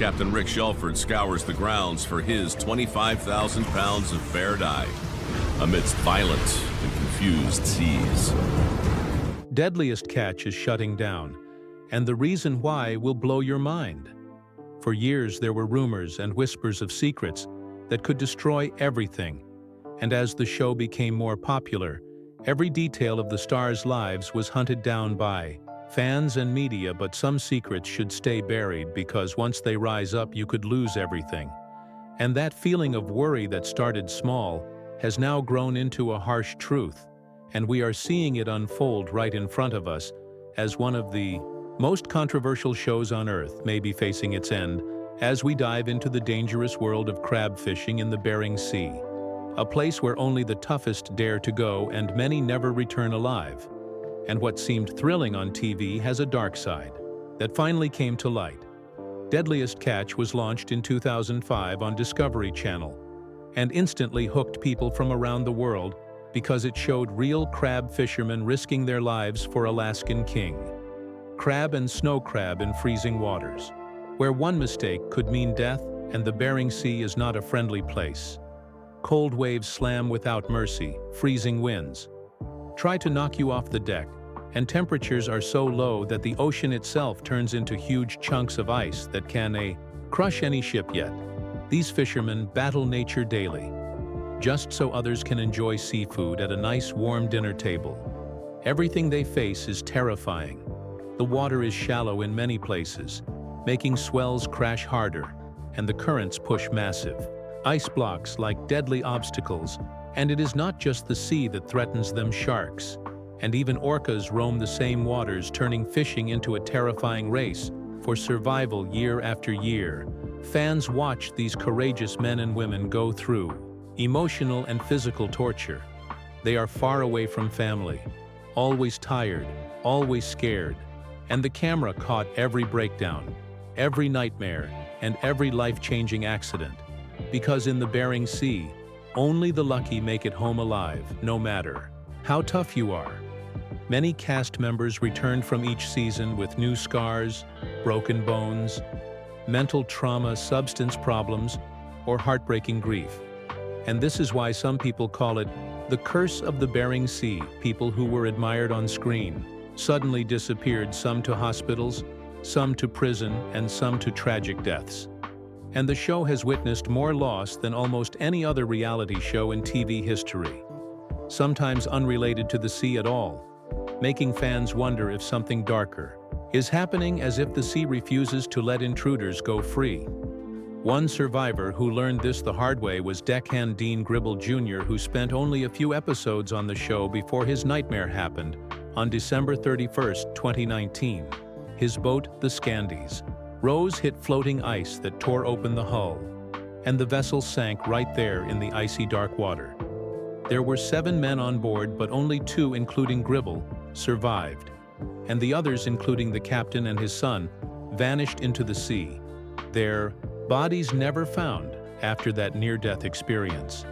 Captain Rick Shelford scours the grounds for his 25,000 pounds of bear dye amidst violent and confused seas. Deadliest catch is shutting down, and the reason why will blow your mind. For years there were rumors and whispers of secrets that could destroy everything, and as the show became more popular, every detail of the stars' lives was hunted down by fans and media, but some secrets should stay buried because once they rise up you could lose everything. And that feeling of worry that started small has now grown into a harsh truth, and we are seeing it unfold right in front of us as one of the most controversial shows on Earth may be facing its end as we dive into the dangerous world of crab fishing in the Bering Sea, a place where only the toughest dare to go and many never return alive. And what seemed thrilling on TV has a dark side that finally came to light. Deadliest Catch was launched in 2005 on Discovery Channel and instantly hooked people from around the world because it showed real crab fishermen risking their lives for Alaskan king. Crab and snow crab in freezing waters, where one mistake could mean death, and the Bering Sea is not a friendly place. Cold waves slam without mercy, freezing winds try to knock you off the deck, and temperatures are so low that the ocean itself turns into huge chunks of ice that can crush any ship yet. These fishermen battle nature daily, just so others can enjoy seafood at a nice warm dinner table. Everything they face is terrifying. The water is shallow in many places, making swells crash harder, and the currents push massive ice blocks like deadly obstacles. And it is not just the sea that threatens them. Sharks and even orcas roam the same waters, turning fishing into a terrifying race for survival year after year. Fans watch these courageous men and women go through emotional and physical torture. They are far away from family, always tired, always scared, and the camera caught every breakdown, every nightmare, and every life-changing accident. Because in the Bering Sea, only the lucky make it home alive, no matter how tough you are. Many cast members returned from each season with new scars, broken bones, mental trauma, substance problems, or heartbreaking grief. And this is why some people call it the curse of the Bering Sea. People who were admired on screen suddenly disappeared, some to hospitals, some to prison, and some to tragic deaths. And the show has witnessed more loss than almost any other reality show in TV history, sometimes unrelated to the sea at all, making fans wonder if something darker is happening, as if the sea refuses to let intruders go free. One survivor who learned this the hard way was deckhand Dean Gribble Jr., who spent only a few episodes on the show before his nightmare happened on December 31, 2019. His boat, the Scandies, rose hit floating ice that tore open the hull, and the vessel sank right there in the icy dark water. There were 7 men on board, but only 2, including Gribble, survived, and the others, including the captain and his son, vanished into the sea. Their bodies never found after that near-death experience.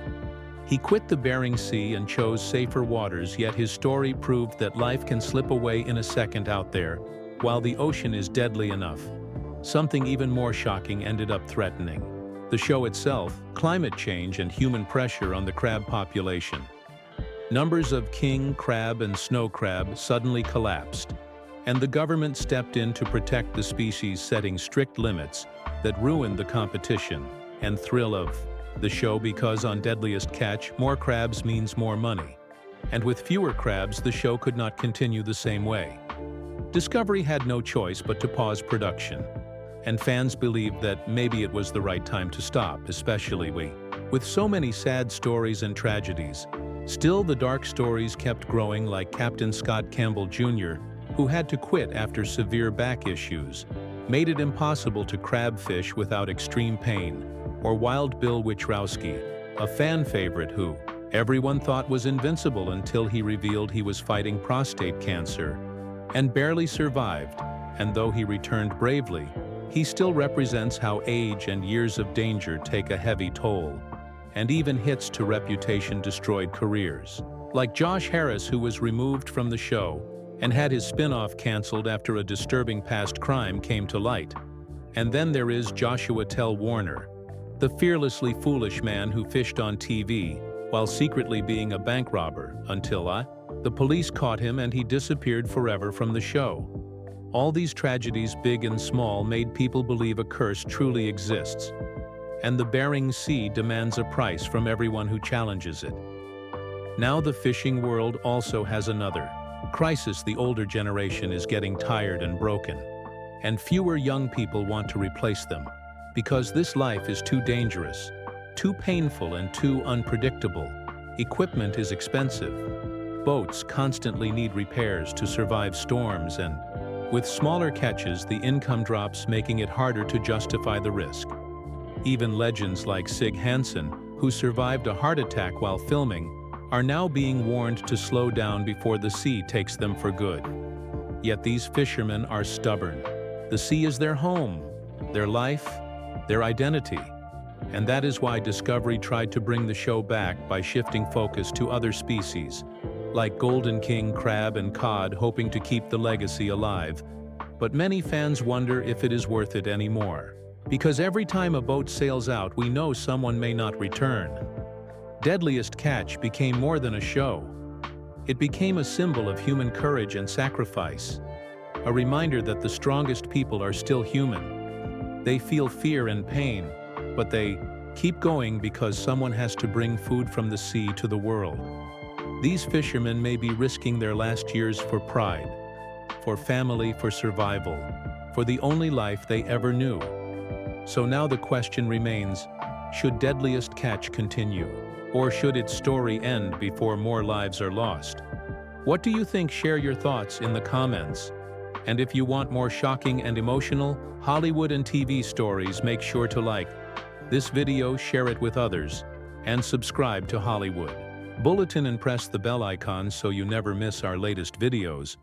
He quit the Bering Sea and chose safer waters, yet his story proved that life can slip away in a second out there, while the ocean is deadly enough. Something even more shocking ended up threatening the show itself: climate change and human pressure on the crab population. Numbers of king crab and snow crab suddenly collapsed, and the government stepped in to protect the species, setting strict limits that ruined the competition and thrill of the show, because on Deadliest Catch, more crabs means more money. And with fewer crabs, the show could not continue the same way. Discovery had no choice but to pause production, and fans believed that maybe it was the right time to stop, especially with so many sad stories and tragedies. Still, the dark stories kept growing, like Captain Scott Campbell Jr., who had to quit after severe back issues made it impossible to crab fish without extreme pain, or Wild Bill Wichrowski, a fan favorite who everyone thought was invincible until he revealed he was fighting prostate cancer and barely survived. And though he returned bravely, he still represents how age and years of danger take a heavy toll, and even hits to reputation destroyed careers. Like Josh Harris, who was removed from the show and had his spin-off canceled after a disturbing past crime came to light. And then there is Joshua Tell Warner, the fearlessly foolish man who fished on TV while secretly being a bank robber until the police caught him and he disappeared forever from the show. All these tragedies, big and small, made people believe a curse truly exists. And the Bering Sea demands a price from everyone who challenges it. Now the fishing world also has another crisis. The older generation is getting tired and broken, and fewer young people want to replace them, because this life is too dangerous, too painful and too unpredictable. Equipment is expensive. Boats constantly need repairs to survive storms, and with smaller catches, the income drops, making it harder to justify the risk. Even legends like Sig Hansen, who survived a heart attack while filming, are now being warned to slow down before the sea takes them for good. Yet these fishermen are stubborn. The sea is their home, their life, their identity. And that is why Discovery tried to bring the show back by shifting focus to other species, like golden king crab and cod, hoping to keep the legacy alive. But many fans wonder if it is worth it anymore. Because every time a boat sails out, we know someone may not return. Deadliest Catch became more than a show. It became a symbol of human courage and sacrifice, a reminder that the strongest people are still human. They feel fear and pain, but they keep going because someone has to bring food from the sea to the world. These fishermen may be risking their last years for pride, for family, for survival, for the only life they ever knew. So now the question remains, should Deadliest Catch continue? Or should its story end before more lives are lost? What do you think? Share your thoughts in the comments. And if you want more shocking and emotional Hollywood and TV stories, make sure to like this video, share it with others, and subscribe to Hollywood Bulletin and press the bell icon so you never miss our latest videos.